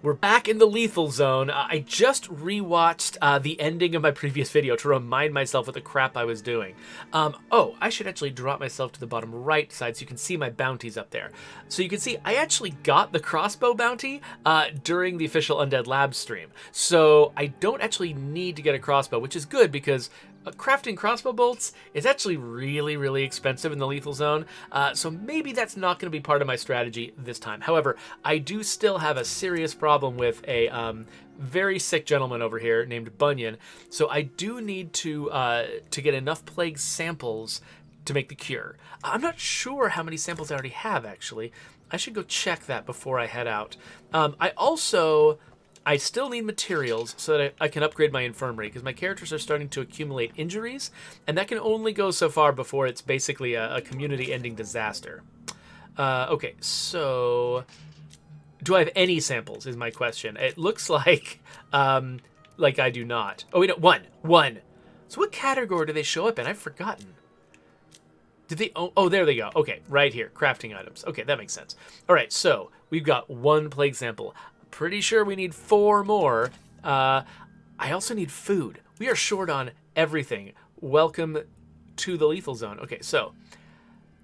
We're back in the lethal zone. I just rewatched the ending of my previous video to remind myself what the crap I was doing. Oh, I should actually drop myself to the bottom right side so you can see my bounties up there. So you can see I actually got the crossbow bounty during the official Undead Labs stream. So I don't actually need to get a crossbow, which is good because crafting crossbow bolts is actually really, really expensive in the lethal zone, so maybe that's not going to be part of my strategy this time. However, I do still have a serious problem with a very sick gentleman over here named Bunyan, so I do need to get enough plague samples to make the cure. I'm not sure how many samples I already have, actually. I should go check that before I head out. I still need materials so that I can upgrade my infirmary, because my characters are starting to accumulate injuries, and that can only go so far before it's basically a community-ending disaster. Okay, so do I have any samples is my question. It looks like I do not. Oh, wait, no, one. So what category do they show up in? I've forgotten. Did they? Oh, there they go. Okay, right here, crafting items. Okay, that makes sense. All right, so we've got one plague sample. Pretty sure we need 4 more. I also need food. We are short on everything. Welcome to the lethal zone. Okay, so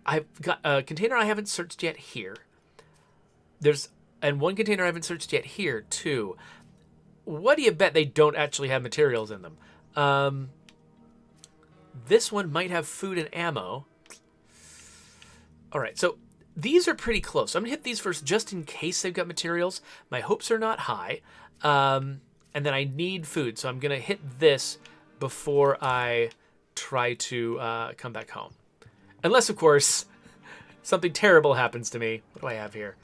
I've got a container I haven't searched yet here. And one container I haven't searched yet here too. What do you bet they don't actually have materials in them? This one might have food and ammo. All right, so these are pretty close. I'm going to hit these first just in case they've got materials. My hopes are not high. And then I need food, so I'm going to hit this before I try to come back home. Unless, of course, something terrible happens to me. What do I have here?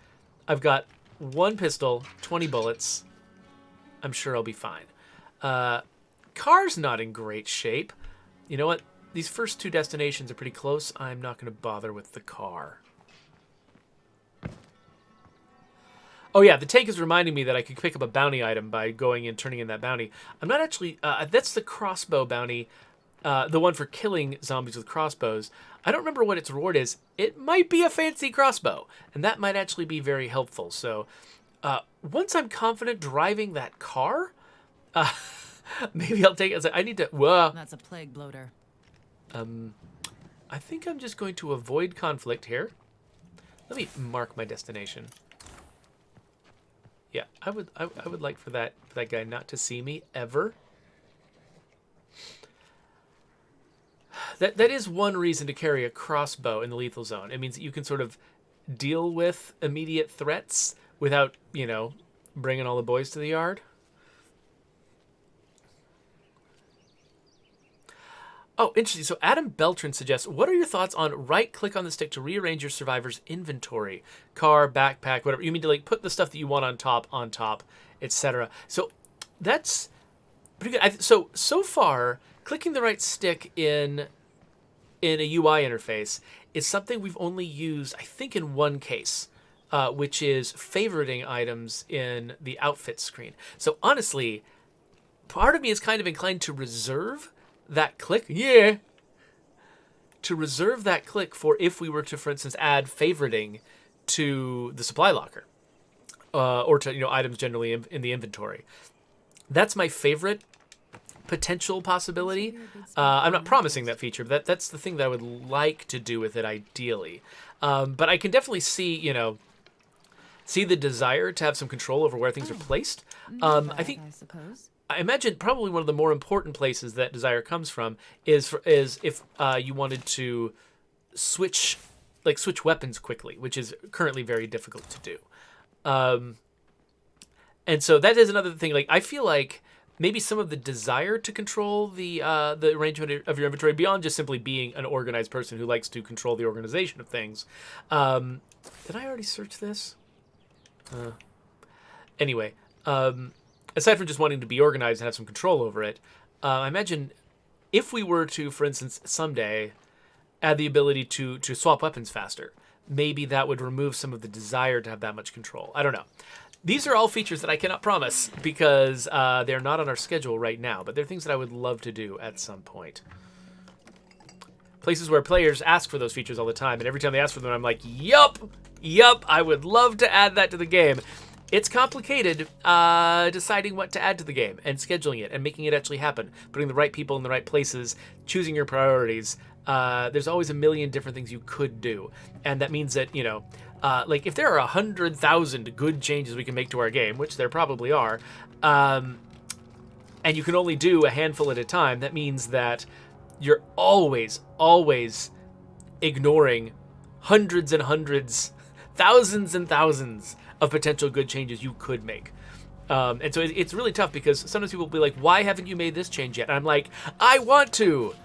I've got 1 pistol, 20 bullets. I'm sure I'll be fine. Car's not in great shape. You know what? These first 2 destinations are pretty close. I'm not going to bother with the car. Oh yeah, the tank is reminding me that I could pick up a bounty item by going and turning in that bounty. I'm not actually... that's the crossbow bounty, the one for killing zombies with crossbows. I don't remember what its reward is. It might be a fancy crossbow, and that might actually be very helpful. So once I'm confident driving that car, maybe I'll take it. I need to... Whoa. That's a plague bloater. I think I'm just going to avoid conflict here. Let me mark my destination. Yeah, I would like for that guy not to see me ever. That is one reason to carry a crossbow in the lethal zone. It means that you can sort of deal with immediate threats without, you know, bringing all the boys to the yard. Oh, interesting. So Adam Beltran suggests, what are your thoughts on right-click on the stick to rearrange your survivor's inventory? Car, backpack, whatever. You mean to like put the stuff that you want on top, etc. So that's pretty good. So far, clicking the right stick in a UI interface is something we've only used, I think, in one case, which is favoriting items in the outfit screen. So honestly, part of me is kind of inclined to reserve that click, to reserve that click for if we were to, for instance, add favoriting to the supply locker, or to, you know, items generally in the inventory. That's my favorite potential possibility. I'm not promising that feature, but that's the thing that I would like to do with it ideally. But I can definitely see the desire to have some control over where things are placed. I imagine probably one of the more important places that desire comes from is if you wanted to switch weapons quickly, which is currently very difficult to do. And so that is another thing. Like, I feel like maybe some of the desire to control the arrangement of your inventory beyond just simply being an organized person who likes to control the organization of things. Did I already search this? Anyway, aside from just wanting to be organized and have some control over it, I imagine if we were to, for instance, someday add the ability to swap weapons faster, maybe that would remove some of the desire to have that much control. I don't know. These are all features that I cannot promise because they're not on our schedule right now, but they're things that I would love to do at some point. Places where players ask for those features all the time, and every time they ask for them, I'm like, yup, I would love to add that to the game. it's complicated deciding what to add to the game and scheduling it and making it actually happen, putting the right people in the right places, choosing your priorities. There's always a million different things you could do, and that means that, you know, like if there are 100,000 good changes we can make to our game, which there probably are, and you can only do a handful at a time, that means that you're always ignoring hundreds and hundreds, thousands and thousands of potential good changes you could make. And so it's really tough because sometimes people will be like, why haven't you made this change yet? And I'm like, I want to.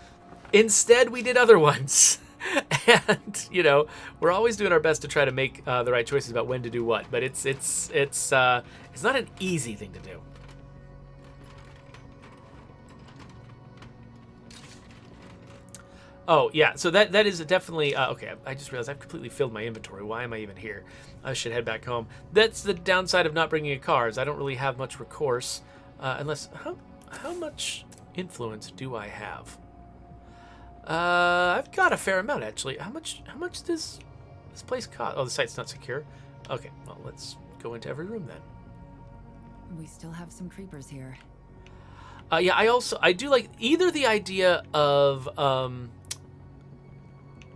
Instead, we did other ones. And, you know, we're always doing our best to try to make the right choices about when to do what. But it's not an easy thing to do. Oh, yeah, so that is definitely... okay, I just realized I've completely filled my inventory. Why am I even here? I should head back home. That's the downside of not bringing a car, is I don't really have much recourse. Unless... How much influence do I have? I've got a fair amount, actually. How much does this place cost? Oh, the site's not secure. Okay, well, let's go into every room, then. We still have some creepers here. Yeah, I do like either the idea of...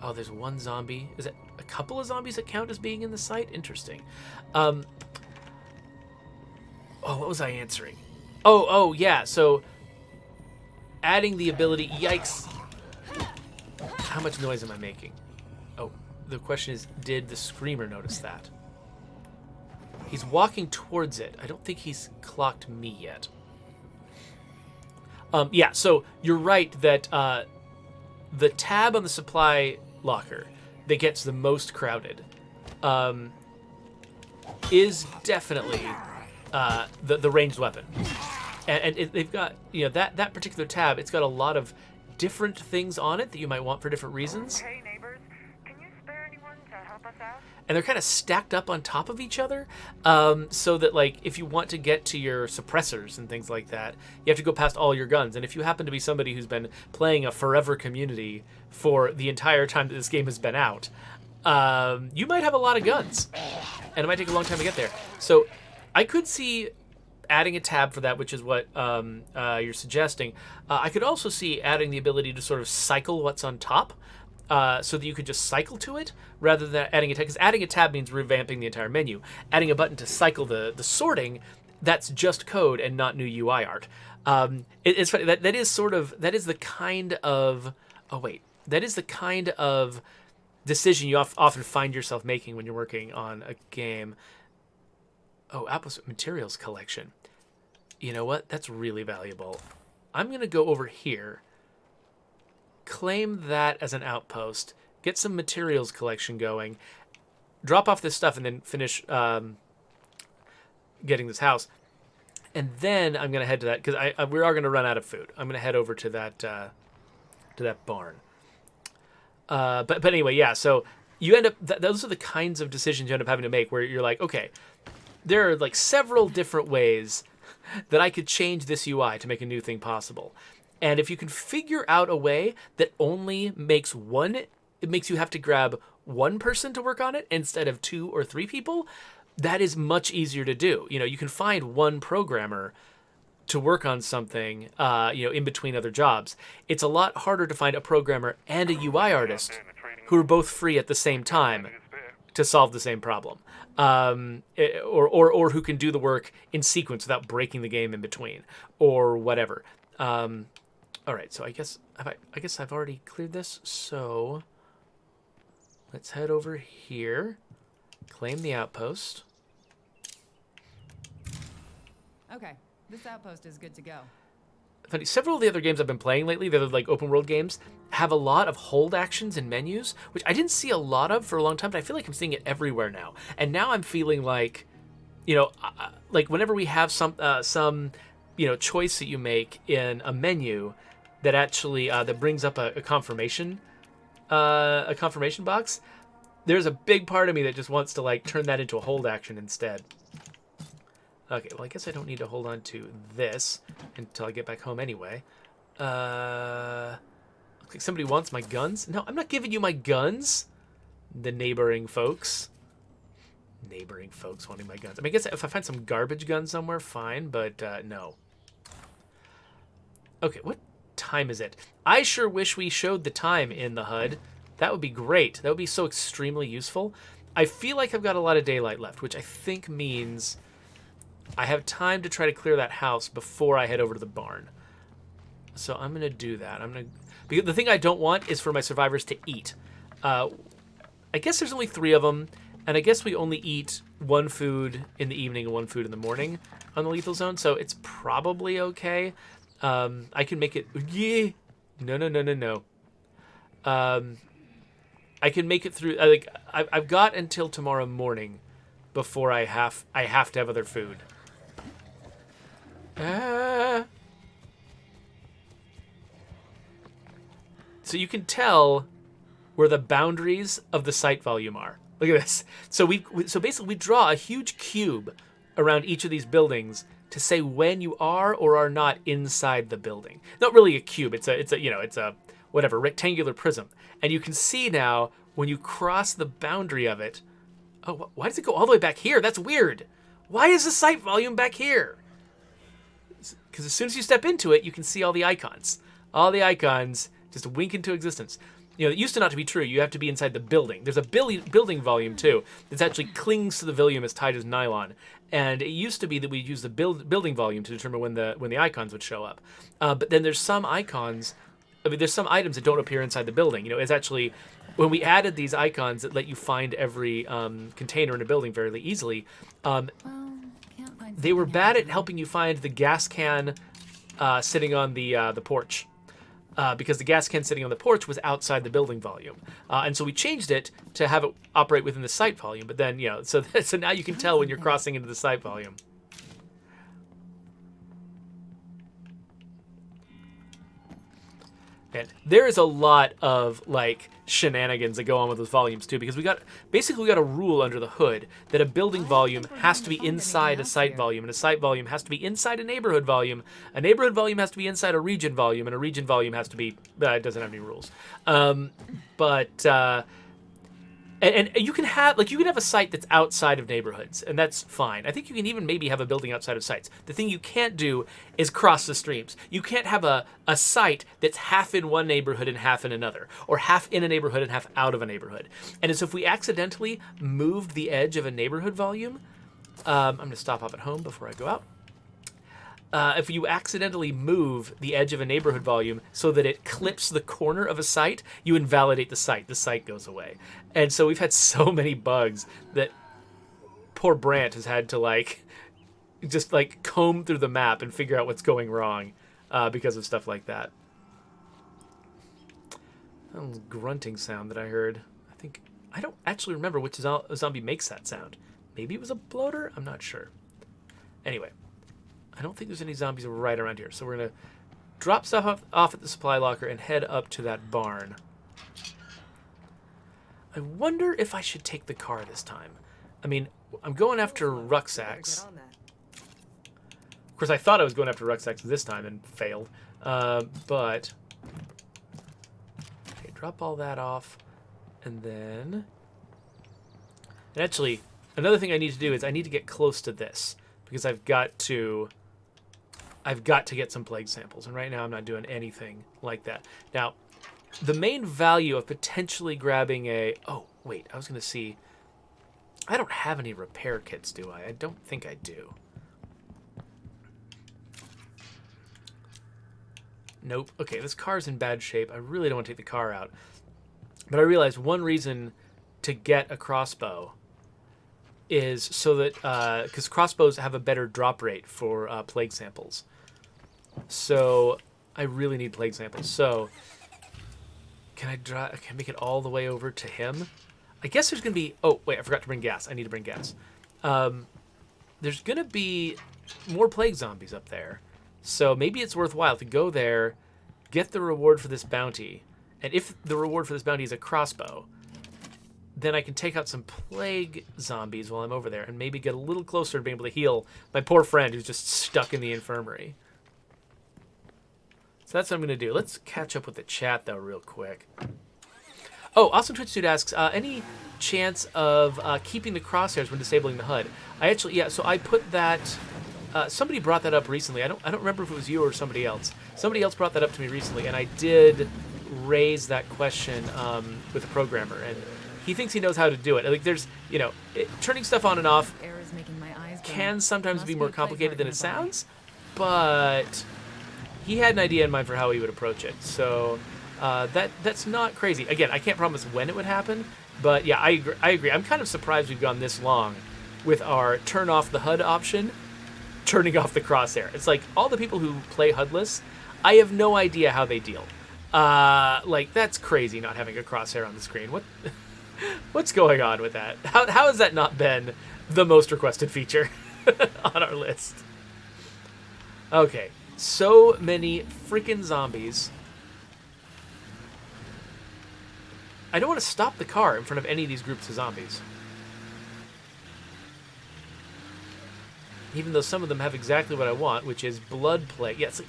Oh, there's one zombie. Is it a couple of zombies that count as being in the site? Interesting. Oh, what was I answering? Oh, yeah. So, adding the ability... Yikes. How much noise am I making? Oh, the question is, did the screamer notice that? He's walking towards it. I don't think he's clocked me yet. Yeah, so you're right that the tab on the supply locker that gets the most crowded is definitely the ranged weapon. And they've got, you know, that particular tab, it's got a lot of different things on it that you might want for different reasons. Hey neighbors, can you spare anyone to help us out? And they're kind of stacked up on top of each other, so that, like, if you want to get to your suppressors and things like that, you have to go past all your guns. And if you happen to be somebody who's been playing a forever community for the entire time that this game has been out, you might have a lot of guns, and it might take a long time to get there. So I could see adding a tab for that, which is what you're suggesting. I could also see adding the ability to sort of cycle what's on top, so that you could just cycle to it rather than adding a tab. Because adding a tab means revamping the entire menu. Adding a button to cycle the sorting, that's just code and not new UI art. It's funny, that is the kind of... Oh, wait. That is the kind of decision you often find yourself making when you're working on a game. Oh, Apple's materials collection. You know what? That's really valuable. I'm going to go over here, claim that as an outpost, get some materials collection going, drop off this stuff, and then finish getting this house. And then I'm going to head to that, because we are going to run out of food. I'm going to head over to that barn. But anyway, yeah, so you end up... those are the kinds of decisions you end up having to make, where you're like, okay, there are like several different ways that I could change this UI to make a new thing possible. And if you can figure out a way that only makes it makes you have to grab one person to work on it instead of 2 or 3 people, that is much easier to do. You know, you can find one programmer to work on something, in between other jobs. It's a lot harder to find a programmer and a UI artist who are both free at the same time to solve the same problem. Or who can do the work in sequence without breaking the game in between, or whatever. All right, so I guess I've already cleared this. So let's head over here, claim the outpost. Okay, this outpost is good to go. Funny, several of the other games I've been playing lately, the other like open world games, have a lot of hold actions and menus, which I didn't see a lot of for a long time, but I feel like I'm seeing it everywhere now. And now I'm feeling like, like whenever we have some choice that you make in a menu that actually that brings up a confirmation box, there's a big part of me that just wants to like turn that into a hold action instead. Okay, well, I guess I don't need to hold on to this until I get back home anyway. Looks like somebody wants my guns. No, I'm not giving you my guns. The neighboring folks. Neighboring folks wanting my guns. I mean, I guess if I find some garbage gun somewhere, fine, but no. Okay, what time is it? I sure wish we showed the time in the HUD. That would be great. That would be so extremely useful. I feel like I've got a lot of daylight left, which I think means I have time to try to clear that house before I head over to the barn. So I'm going to do that. Because the thing I don't want is for my survivors to eat. I guess there's only 3 of them, and I guess we only eat 1 food in the evening and 1 food in the morning on the lethal zone, so it's probably okay. I can make it... Yeah. No. I can make it through... I've got until tomorrow morning before I have to have other food. So you can tell where the boundaries of the site volume are. Look at this. So basically we draw a huge cube around each of these buildings to say when you are or are not inside the building. Not really a cube. It's a whatever rectangular prism, and you can see now when you cross the boundary of it. Oh, why does it go all the way back here? That's weird. Why is the site volume back here? Because as soon as you step into it, you can see all the icons. All the icons just wink into existence. You know, it used to not to be true. You have to be inside the building. There's a building volume, too, that actually clings to the volume as tight as nylon. And it used to be that we'd use the building volume to determine when the icons would show up. But then there's some icons... I mean, there's some items that don't appear inside the building. You know, it's actually... When we added these icons that let you find every container in a building very easily, they were bad at helping you find the gas can sitting on the porch. Because the gas can sitting on the porch was outside the building volume. And so we changed it to have it operate within the site volume. But then, so now you can tell when you're crossing into the site volume. And there is a lot of, shenanigans that go on with those volumes, too. Because we got a rule under the hood that a building volume has to be inside a site volume. And a site volume has to be inside a neighborhood volume. A neighborhood volume has to be inside a region volume. And a region volume has to be... it doesn't have any rules. And you can have a site that's outside of neighborhoods, and that's fine. I think you can even maybe have a building outside of sites. The thing you can't do is cross the streams. You can't have a site that's half in one neighborhood and half in another, or half in a neighborhood and half out of a neighborhood. And so if we accidentally moved the edge of a neighborhood volume, I'm going to stop off at home before I go out. If you accidentally move the edge of a neighborhood volume so that it clips the corner of a site, you invalidate the site. The site goes away. And so we've had so many bugs that poor Brant has had to just comb through the map and figure out what's going wrong because of stuff like that. That little grunting sound that I heard. I don't actually remember which zombie makes that sound. Maybe it was a bloater? I'm not sure. Anyway. I don't think there's any zombies right around here. So we're going to drop stuff off at the supply locker and head up to that barn. I wonder if I should take the car this time. I mean, I'm going after rucksacks. Of course, I thought I was going after rucksacks this time and failed. But... Okay, drop all that off. And then... And actually, another thing I need to do is I need to get close to this. Because I've got to get some plague samples, and right now I'm not doing anything like that. Now, the main value of potentially grabbing a... Oh, wait, I was going to see... I don't have any repair kits, do I? I don't think I do. Nope. Okay, this car's in bad shape. I really don't want to take the car out. But I realized one reason to get a crossbow is so that... Because crossbows have a better drop rate for plague samples. So I really need plague samples. So can I make it all the way over to him? I guess there's going to be... Oh, wait, I forgot to bring gas. I need to bring gas. There's going to be more plague zombies up there. So maybe it's worthwhile to go there, get the reward for this bounty. And if the reward for this bounty is a crossbow, then I can take out some plague zombies while I'm over there and maybe get a little closer to being able to heal my poor friend who's just stuck in the infirmary. So that's what I'm going to do. Let's catch up with the chat, though, real quick. Oh, Awesome Twitch Dude asks, any chance of keeping the crosshairs when disabling the HUD? I actually, yeah, so I put that, somebody brought that up recently. I don't remember if it was you or somebody else. Somebody else brought that up to me recently, and I did raise that question with a programmer, and he thinks he knows how to do it. Like, there's, you know, turning stuff on and off Air is making my eyes burn. can sometimes Must be more a plague complicated than it heart nearby. sounds, but he had an idea in mind for how he would approach it. So that's not crazy. Again, I can't promise when it would happen, but yeah, I agree. I'm kind of surprised we've gone this long with our turn off the HUD option, turning off the crosshair. It's like all the people who play HUDless, I have no idea how they deal. Like, that's crazy not having a crosshair on the screen. What's going on with that? How has that not been the most requested feature on our list? Okay, so many freaking zombies. I don't want to stop the car in front of any of these groups of zombies. Even though some of them have exactly what I want, which is blood plague. Yeah, it's like,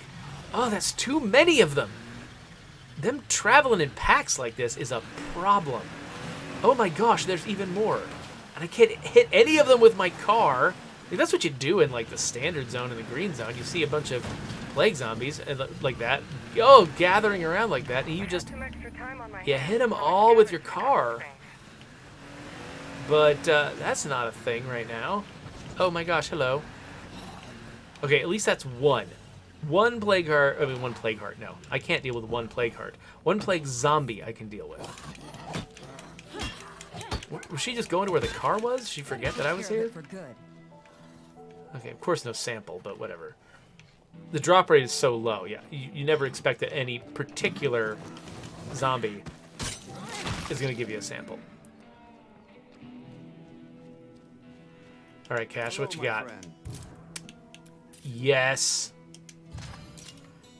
oh, that's too many of them. Them traveling in packs like this is a problem. Oh my gosh, there's even more. And I can't hit any of them with my car. Like, that's what you do in, like, the standard zone and the green zone. You see a bunch of plague zombies and like that, gathering around like that, and you just, Some extra time on my you hands, hit them so I all can with your gather some car. things. But that's not a thing right now. Oh my gosh, hello. Okay, at least that's one. One plague heart, I mean, one plague heart, no. I can't deal with one plague heart. One plague zombie I can deal with. Was she just going to where the car was? Did she forget that I was Take care here? of it for good. Okay, of course no sample, but whatever. The drop rate is so low, yeah. You never expect that any particular zombie is going to give you a sample. All right, Cash, what you got? Yes.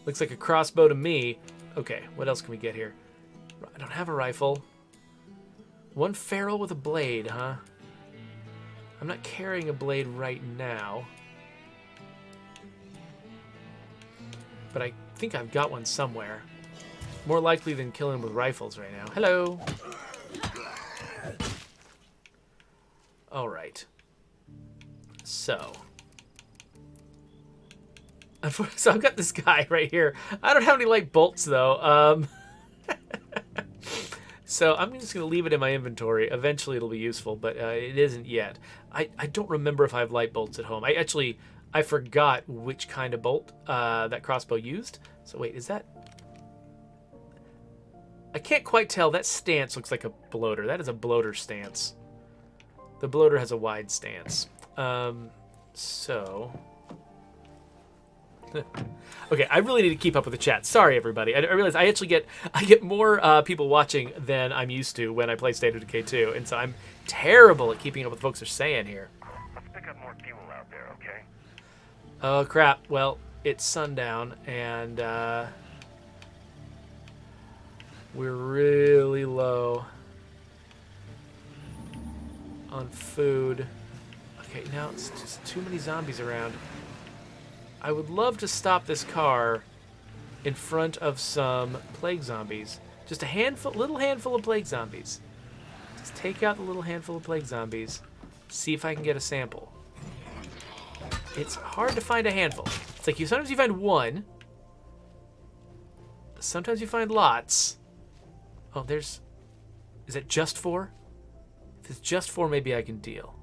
Looks like a crossbow to me. Okay, what else can we get here? I don't have a rifle. One ferrule with a blade, huh? I'm not carrying a blade right now. But I think I've got one somewhere. More likely than killing with rifles right now. Hello. All right. So I've got this guy right here. I don't have any light bolts though. So I'm just gonna leave it in my inventory. Eventually it'll be useful, but it isn't yet. I don't remember if I have light bolts at home. I forgot which kind of bolt that crossbow used. So wait, is that? I can't quite tell. That stance looks like a bloater. That is a bloater stance. The bloater has a wide stance. So... Okay, I really need to keep up with the chat. Sorry, everybody. I realize I get more people watching than I'm used to when I play State of Decay 2, and so I'm terrible at keeping up with what folks are saying here. Let's pick up more fuel out there, okay? Oh, crap. Well, it's sundown, and we're really low on food. Okay, now it's just too many zombies around. I would love to stop this car in front of some plague zombies. Just a little handful of plague zombies. Just take out the little handful of plague zombies. See if I can get a sample. It's hard to find a handful. It's like sometimes you find one. Sometimes you find lots. Oh, is it just 4? If it's just 4, maybe I can deal.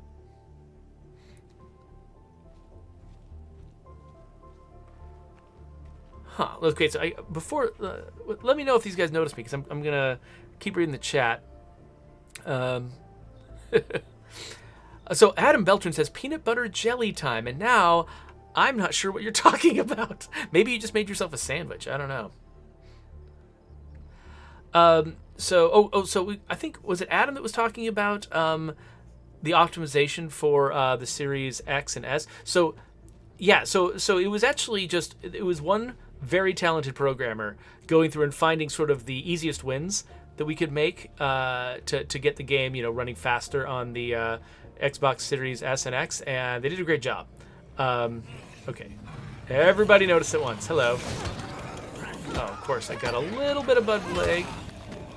Huh. Okay, so let me know if these guys notice me, because I'm gonna keep reading the chat. So Adam Beltran says peanut butter jelly time, and now I'm not sure what you're talking about. Maybe you just made yourself a sandwich. I don't know. I think, was it Adam that was talking about the optimization for the Series X and S? So yeah, so it was actually it was one very talented programmer going through and finding sort of the easiest wins that we could make to get the game, running faster on the Xbox Series S and X, and they did a great job. Okay, everybody noticed at once. Hello. Oh, of course, I got a little bit of blood plague.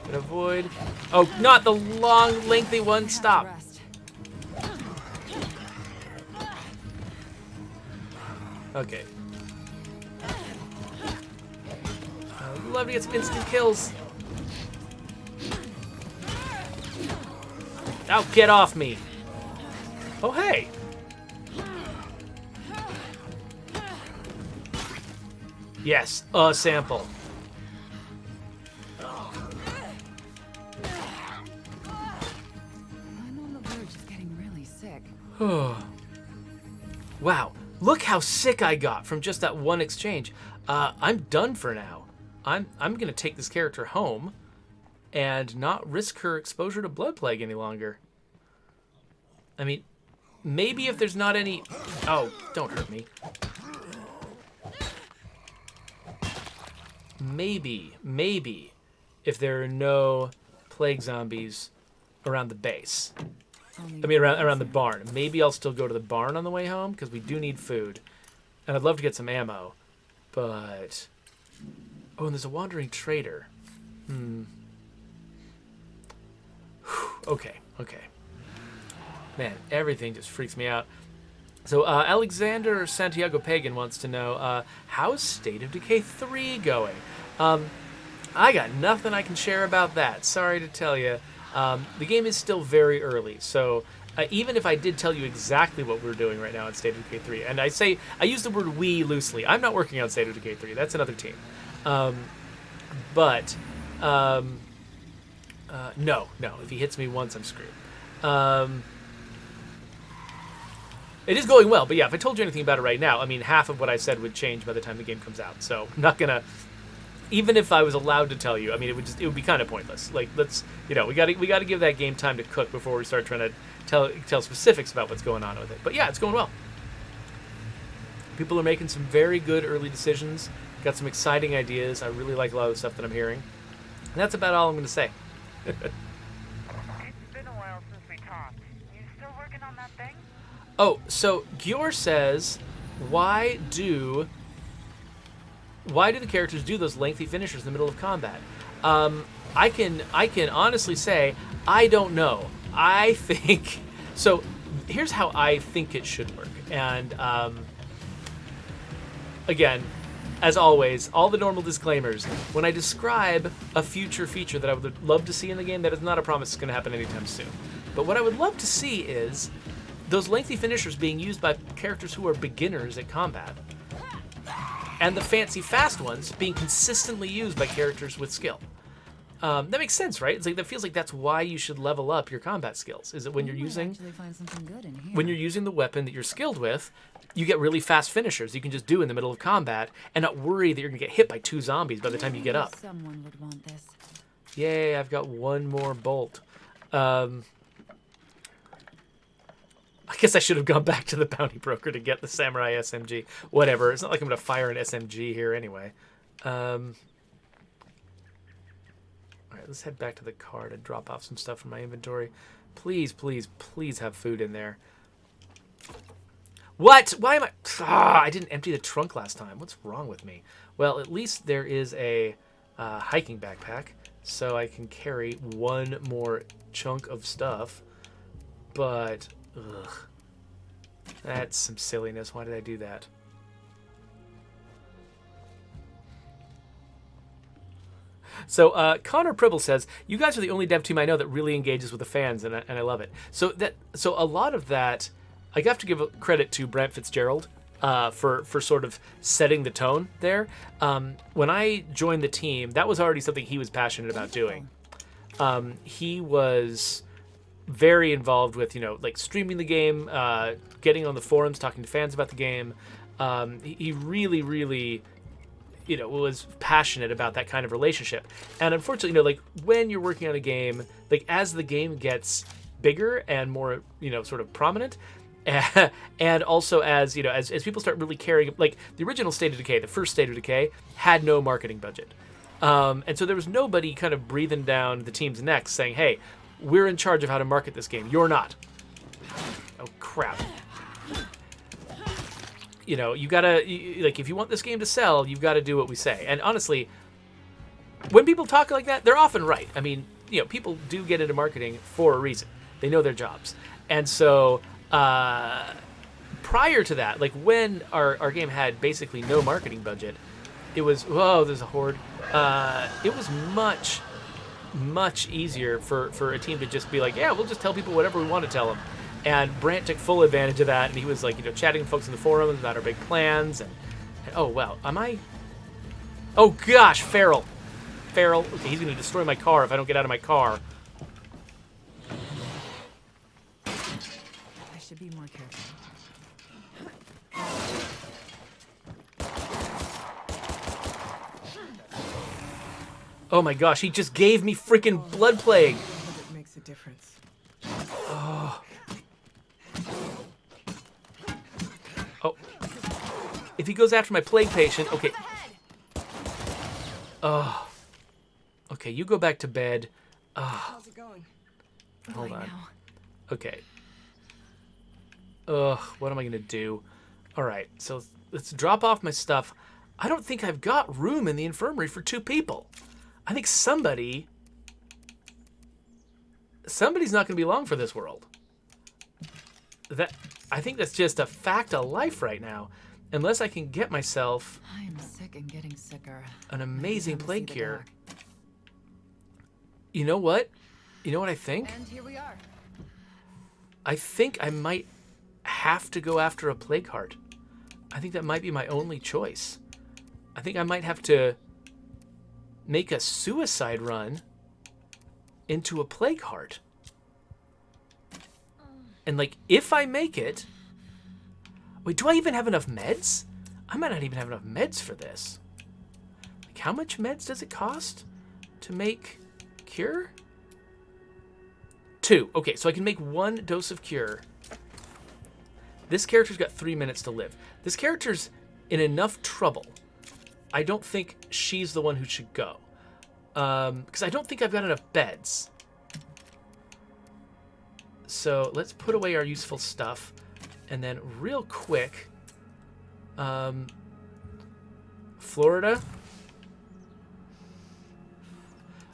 Gonna avoid. Oh, not the long, lengthy one. Stop. Rest. Okay. I'd love to get some instant kills. Now get off me. Oh, hey. Yes, a sample. I'm on the verge of getting really sick. Wow, look how sick I got from just that one exchange. I'm done for now. I'm gonna take this character home and not risk her exposure to blood plague any longer. I mean, maybe if there's not any... Oh, don't hurt me. Maybe if there are no plague zombies around the base. I mean, around the barn. Maybe I'll still go to the barn on the way home, because we do need food. And I'd love to get some ammo. But... Oh, and there's a wandering trader. Okay. Man, everything just freaks me out. So, Alexander Santiago Pagan wants to know, how's State of Decay 3 going? I got nothing I can share about that. Sorry to tell you. The game is still very early, so even if I did tell you exactly what we're doing right now in State of Decay 3, and I use the word we loosely. I'm not working on State of Decay 3. That's another team. No. If he hits me once, I'm screwed. It is going well, but yeah, if I told you anything about it right now, I mean, half of what I said would change by the time the game comes out. So I'm not gonna. Even if I was allowed to tell you, I mean, it would be kind of pointless. Like, let's, we got to give that game time to cook before we start trying to tell specifics about what's going on with it. But yeah, it's going well. People are making some very good early decisions. Got some exciting ideas. I really like a lot of the stuff that I'm hearing. And that's about all I'm going to say. It's been a while since we talked. You still working on that thing? Oh, so Gior says, why do the characters do those lengthy finishers in the middle of combat? I can honestly say I don't know. I think so. Here's how I think it should work. And again, as always, all the normal disclaimers. When I describe a future feature that I would love to see in the game, that is not a promise it's going to happen anytime soon. But what I would love to see is those lengthy finishers being used by characters who are beginners at combat. And the fancy fast ones being consistently used by characters with skill. That makes sense, right? It's like that feels like that's why you should level up your combat skills. Is that when you're using the weapon that you're skilled with, you get really fast finishers you can just do in the middle of combat and not worry that you're gonna get hit by 2 zombies by the time you get up. Someone would want this. Yay! I've got one more bolt. I guess I should have gone back to the bounty broker to get the samurai SMG. Whatever. It's not like I'm going to fire an SMG here anyway. All right, let's head back to the car to drop off some stuff from my inventory. Please, please, please have food in there. What? Why am I... I didn't empty the trunk last time. What's wrong with me? Well, at least there is a hiking backpack, so I can carry one more chunk of stuff. But... Ugh. That's some silliness. Why did I do that? So Connor Pribble says, "You guys are the only dev team I know that really engages with the fans, and I love it." So a lot of that, I have to give credit to Brant Fitzgerald for sort of setting the tone there. When I joined the team, that was already something he was passionate about doing. He was very involved with, like streaming the game, getting on the forums, talking to fans about the game. He really, really, was passionate about that kind of relationship. And unfortunately, like when you're working on a game, like as the game gets bigger and more, sort of prominent, and also as people start really caring, like the original State of Decay, the first State of Decay had no marketing budget. And so there was nobody kind of breathing down the team's necks saying, "Hey, we're in charge of how to market this game. You're not." Oh, crap. You gotta, if you want this game to sell, you've got to do what we say. And honestly, when people talk like that, they're often right. I mean, you know, people do get into marketing for a reason. They know their jobs. And so prior to that, like when our game had basically no marketing budget, it was, whoa, there's a horde. It was much easier for a team to just be like, yeah, we'll just tell people whatever we want to tell them. And Brant took full advantage of that, and he was like, you know, chatting with folks in the forums about our big plans. And oh, wow, am I? Oh, gosh, Feral. Okay, he's going to destroy my car if I don't get out of my car. I should be more careful. Oh my gosh, he just gave me freaking blood plague. It makes a difference. Oh. If he goes after my plague patient, okay. Oh. Okay, you go back to bed. How's it going? Hold Right on. now. Okay. Ugh, what am I gonna do? Alright, so let's drop off my stuff. I don't think I've got room in the infirmary for 2 people. I think somebody's not gonna be long for this world. I think that's just a fact of life right now. Unless I can get myself I'm sick and getting sicker. an amazing Time to see plague the cure. doc. You know what? You know what I think? And here we are. I think I might have to go after a plague heart. I think that might be my only choice. I think I might have to make a suicide run into a plague heart. And like, if I make it... Wait, do I even have enough meds? I might not even have enough meds for this. Like, how much meds does it cost to make cure? 2. Okay, so I can make 1 dose of cure. This character's got 3 minutes to live. This character's in enough trouble. I don't think she's the one who should go. Because I don't think I've got enough beds. So let's put away our useful stuff. And then real quick, Florida.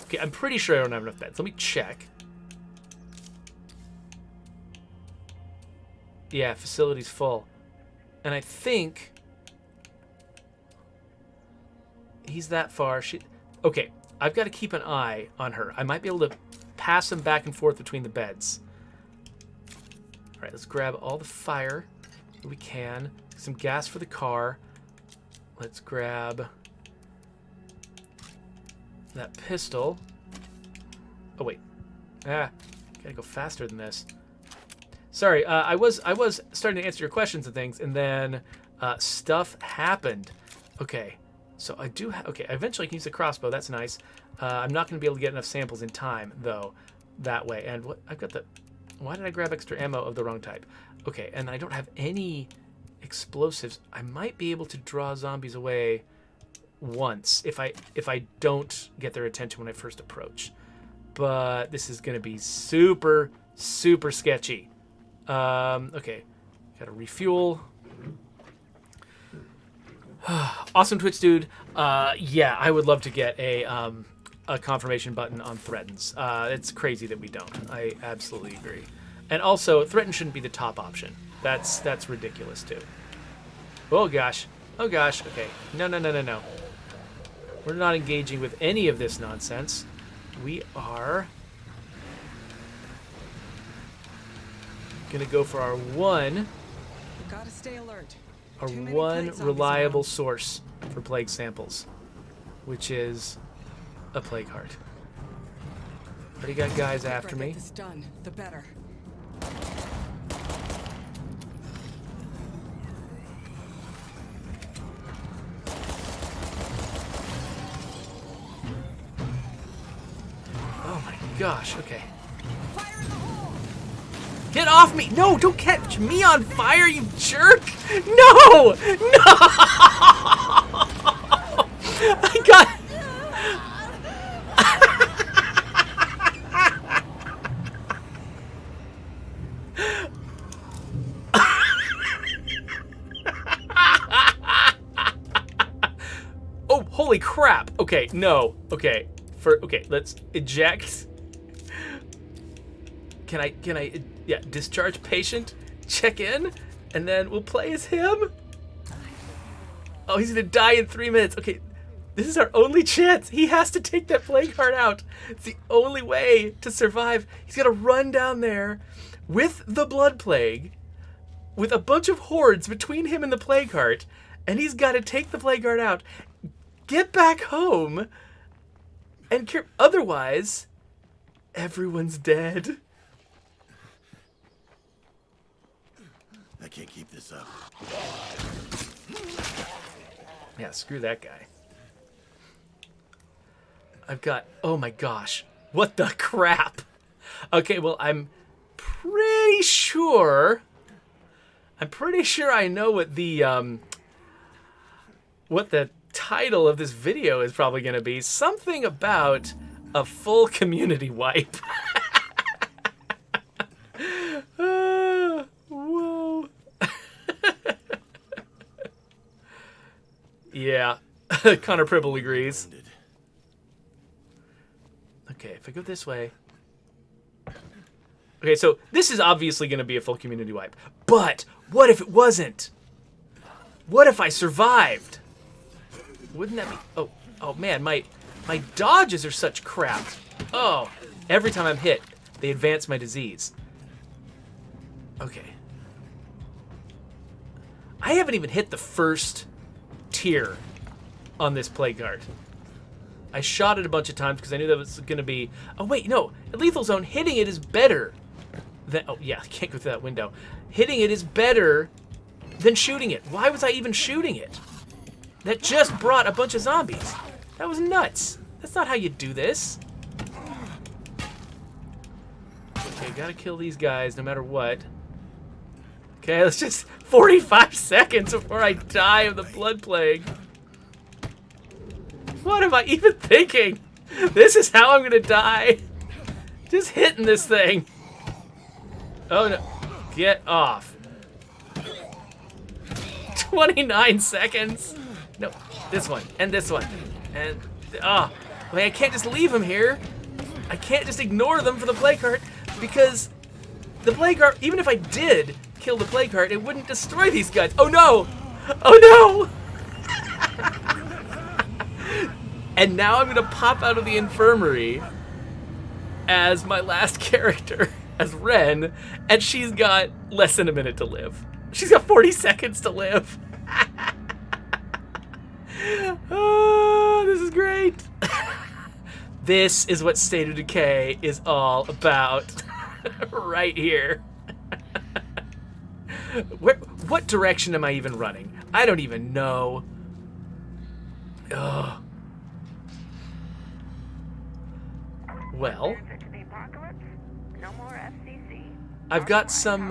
Okay, I'm pretty sure I don't have enough beds. Let me check. Yeah, facility's full. And I think he's that far. Okay, I've got to keep an eye on her. I might be able to pass him back and forth between the beds. All right, let's grab all the fire that we can. Some gas for the car. Let's grab that pistol. Oh, wait. Gotta go faster than this. Sorry, I was starting to answer your questions and things, and then stuff happened. Okay, so I do okay, eventually I can use the crossbow. That's nice. I'm not going to be able to get enough samples in time, though, that way. And what I've got the... Why did I grab extra ammo of the wrong type? Okay, and I don't have any explosives. I might be able to draw zombies away once if I don't get their attention when I first approach. But this is going to be super sketchy. Okay, gotta refuel. Awesome Twitch dude. Yeah, I would love to get a confirmation button on threatens. It's crazy that we don't. I absolutely agree. And also, threaten shouldn't be the top option. That's ridiculous too. Oh gosh. Oh gosh. Okay. No. We're not engaging with any of this nonsense. We are gonna go for our one Gotta stay alert. our Too many one plague zombies reliable around. source for plague samples, which is a plague heart. Already got guys The after quicker I me. get this done, the better. Oh my gosh, okay. Get off me! No, don't catch me on fire, you jerk! No! No! I got... Oh, Holy crap. Okay, no. Okay. Okay, let's eject. Can I, yeah, discharge patient, check in, and then we'll play as him? Oh, he's gonna die in 3 minutes. Okay, this is our only chance. He has to take that plague heart out. It's the only way to survive. He's gotta run down there with the blood plague, with a bunch of hordes between him and the plague heart, and he's gotta take the plague heart out, get back home, and cure. Otherwise, everyone's dead. I can't keep this up. Yeah, screw that guy. I've got, oh my gosh, what the crap? Okay, well, I'm pretty sure I know what the title of this video is probably going to be. Something about a full community wipe. Whoa. Yeah, Connor Pribble agrees. Okay, if I go this way. Okay, so this is obviously going to be a full community wipe. But what if it wasn't? What if I survived? Wouldn't that be... Oh man, my dodges are such crap. Oh, every time I'm hit, they advance my disease. Okay. I haven't even hit the first tier on this plague heart. I shot it a bunch of times because I knew that was going to be... Oh, wait, no. At Lethal Zone, hitting it is better than... Oh, yeah, I can't go through that window. Hitting it is better than shooting it. Why was I even shooting it? That just brought a bunch of zombies. That was nuts. That's not how you do this. Okay, gotta kill these guys no matter what. Okay, let's just... 45 seconds before I die of the blood plague. What am I even thinking? This is how I'm gonna die. Just hitting this thing. Oh no. Get off. 29 seconds. No, this one, and this one. And, wait, I can't just leave them here. I can't just ignore them for the plague heart, because the plague heart, even if I did kill the plague heart, it wouldn't destroy these guys. Oh no! Oh no! And now I'm gonna pop out of the infirmary as my last character, as Ren, and she's got less than a minute to live. She's got 40 seconds to live. Oh, this is great. This is what State of Decay is all about. Right here. What direction am I even running? I don't even know. Ugh. Well, No more FCC. I've got some,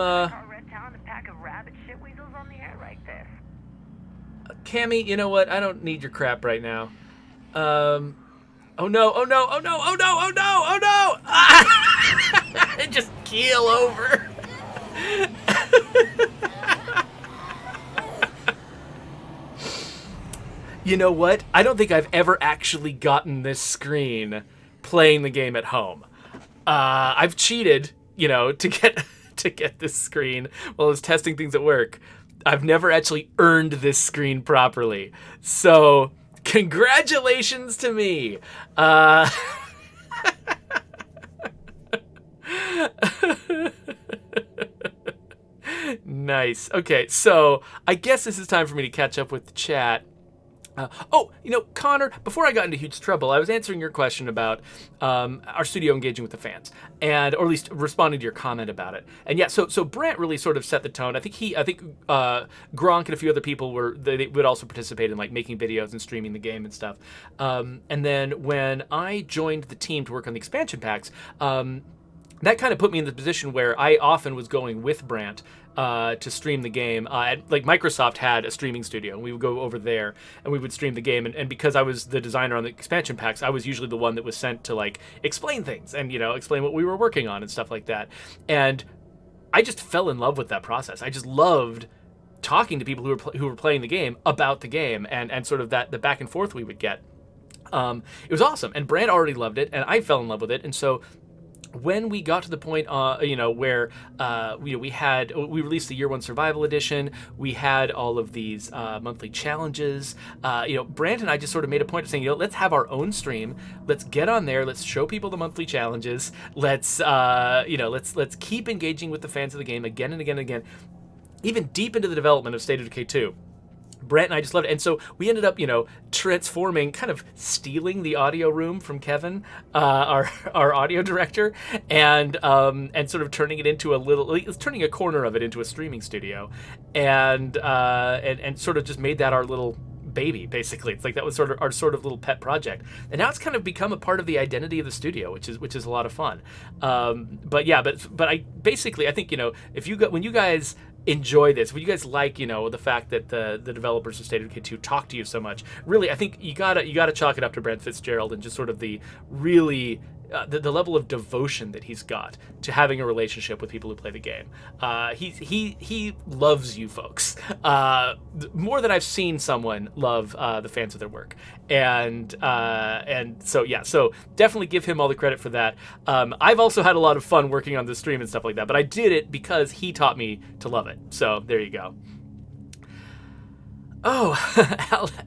Cammy, you know what? I don't need your crap right now. Oh no, oh no, oh no, oh no, oh no, oh no! Ah! Just keel over. You know what? I don't think I've ever actually gotten this screen playing the game at home. I've cheated, you know, to get this screen while I was testing things at work. I've never actually earned this screen properly. So, congratulations to me. Nice. Okay, so I guess this is time for me to catch up with the chat. You know, Connor, before I got into huge trouble, I was answering your question about our studio engaging with the fans, or at least responding to your comment about it. And yeah, so Brant really sort of set the tone. I think Gronk and a few other people they would also participate in like making videos and streaming the game and stuff. And then when I joined the team to work on the expansion packs, that kind of put me in the position where I often was going with Brant to stream the game. Like Microsoft had a streaming studio, and we would go over there and we would stream the game. And because I was the designer on the expansion packs, I was usually the one that was sent to like explain things and, you know, explain what we were working on and stuff like that. And I just fell in love with that process. I just loved talking to people who were playing the game about the game, and sort of the back and forth we would get. It was awesome, and Brand already loved it, and I fell in love with it, and so when we got to the point, where we released the Year One Survival Edition, we had all of these monthly challenges. Brant and I just sort of made a point of saying, let's have our own stream. Let's get on there. Let's show people the monthly challenges. Let's keep engaging with the fans of the game again and again and again, even deep into the development of State of Decay 2. Brett and I just loved it. And so we ended up, transforming, kind of stealing the audio room from Kevin, our audio director, and sort of turning it into turning a corner of it into a streaming studio, and sort of just made that our little baby, basically. It's like that was sort of our little pet project, and now it's kind of become a part of the identity of the studio, which is a lot of fun. But I think when you guys enjoy this, when you guys like the fact that the developers of State of Decay 2 talk to you so much, really I think you gotta chalk it up to Brent Fitzgerald and just sort of the really the level of devotion that he's got to having a relationship with people who play the game. He loves you folks more than I've seen someone love the fans of their work, and so definitely give him all the credit for that. I've also had a lot of fun working on the stream and stuff like that, but I did it because he taught me to love it. So there you go. Oh,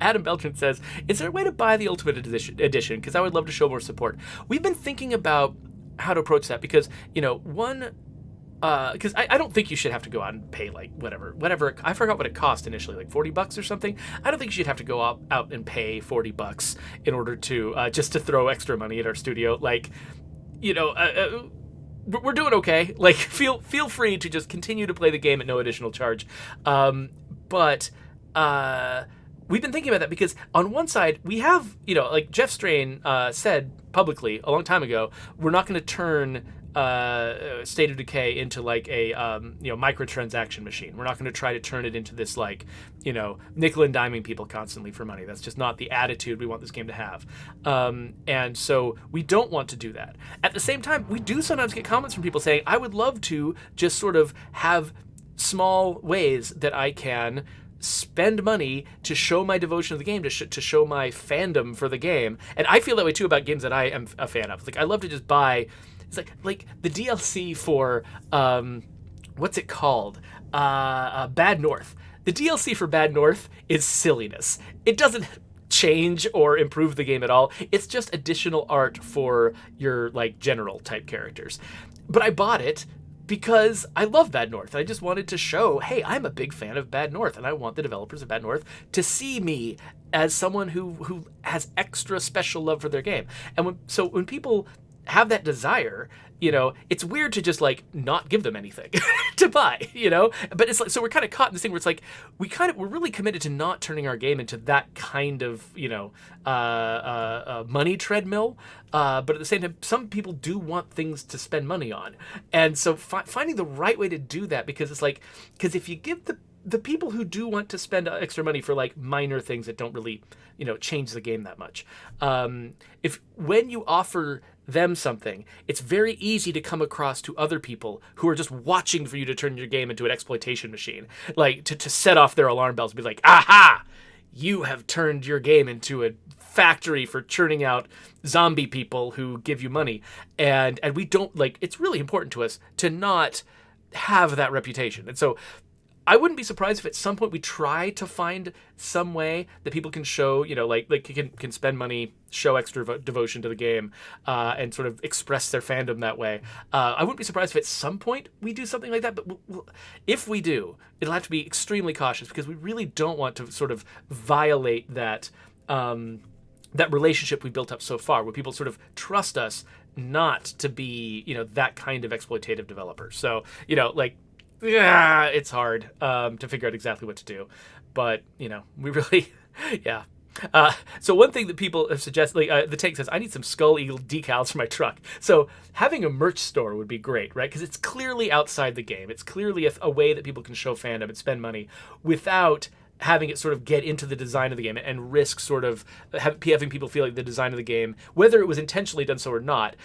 Adam Beltran says, is there a way to buy the Ultimate Edition? Because I would love to show more support. We've been thinking about how to approach that because, because I don't think you should have to go out and pay like whatever. I forgot what it cost initially, like $40 or something. I don't think you should have to go out and pay $40 in order to just to throw extra money at our studio. Like, we're doing okay. Like, feel free to just continue to play the game at no additional charge. But we've been thinking about that because on one side we have, like Jeff Strain said publicly a long time ago, we're not going to turn State of Decay into like a microtransaction machine. We're not going to try to turn it into this like nickel and diming people constantly for money. That's just not the attitude we want this game to have. And so we don't want to do that. At the same time, we do sometimes get comments from people saying, I would love to just sort of have small ways that I can spend money to show my devotion to the game, to show my fandom for the game. And I feel that way too about games that I am a fan of. Like, I love to just buy, it's like the DLC for what's it called, Bad North. The DLC for Bad North is silliness. It doesn't change or improve the game at all. It's just additional art for your like general type characters. But I bought it because I love Bad North. I just wanted to show, hey, I'm a big fan of Bad North, and I want the developers of Bad North to see me as someone who has extra special love for their game. And when people have that desire, it's weird to just like not give them anything to buy, but it's like, so we're kind of caught in this thing where it's like we're really committed to not turning our game into that kind of money treadmill, but at the same time some people do want things to spend money on, and so finding the right way to do that, because it's like, because if you give the people who do want to spend extra money for like minor things that don't really change the game that much, when you offer them something, it's very easy to come across to other people who are just watching for you to turn your game into an exploitation machine, like to set off their alarm bells and be like, aha, you have turned your game into a factory for churning out zombie people who give you money. And we don't, like, it's really important to us to not have that reputation. And so I wouldn't be surprised if at some point we try to find some way that people can show, like can spend money, show extra devotion to the game, and sort of express their fandom that way. I wouldn't be surprised if at some point we do something like that, but if we do, it'll have to be extremely cautious, because we really don't want to sort of violate that that relationship we built up so far, where people sort of trust us not to be, that kind of exploitative developer. So, yeah, it's hard to figure out exactly what to do, but we really, yeah. So one thing that people have suggested, like the Tank says, I need some Skull Eagle decals for my truck. So having a merch store would be great, right? Because it's clearly outside the game. It's clearly a way that people can show fandom and spend money without having it sort of get into the design of the game and risk sort of having people feel like the design of the game, whether it was intentionally done so or not,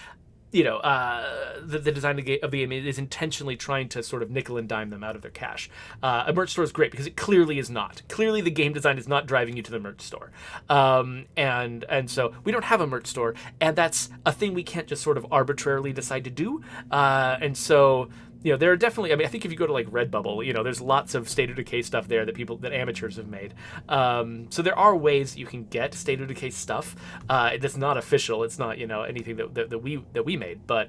the design of the game is intentionally trying to sort of nickel and dime them out of their cash. A merch store is great because it clearly is not. Clearly, the game design is not driving you to the merch store, and so we don't have a merch store, and that's a thing we can't just sort of arbitrarily decide to do. And so, there are definitely, I mean, I think if you go to like Redbubble, there's lots of State of Decay stuff there that amateurs have made. So there are ways you can get State of Decay stuff. That's not official. It's not, anything that we made, but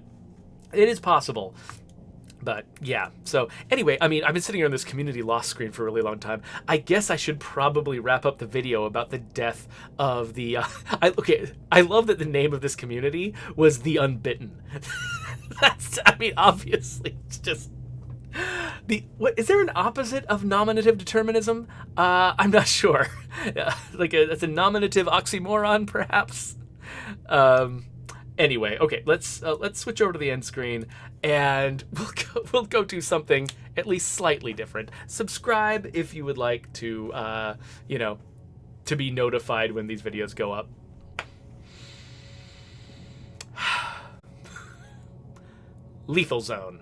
it is possible. But yeah, so anyway, I mean, I've been sitting here on this community lost screen for a really long time. I guess I should probably wrap up the video about the death of the, I love that the name of this community was The Unbitten. Obviously, it's just what is there an opposite of nominative determinism? I'm not sure. That's a nominative oxymoron, perhaps. Anyway, okay, let's switch over to the end screen, and we'll go do something at least slightly different. Subscribe if you would like to, to be notified when these videos go up. Lethal Zone.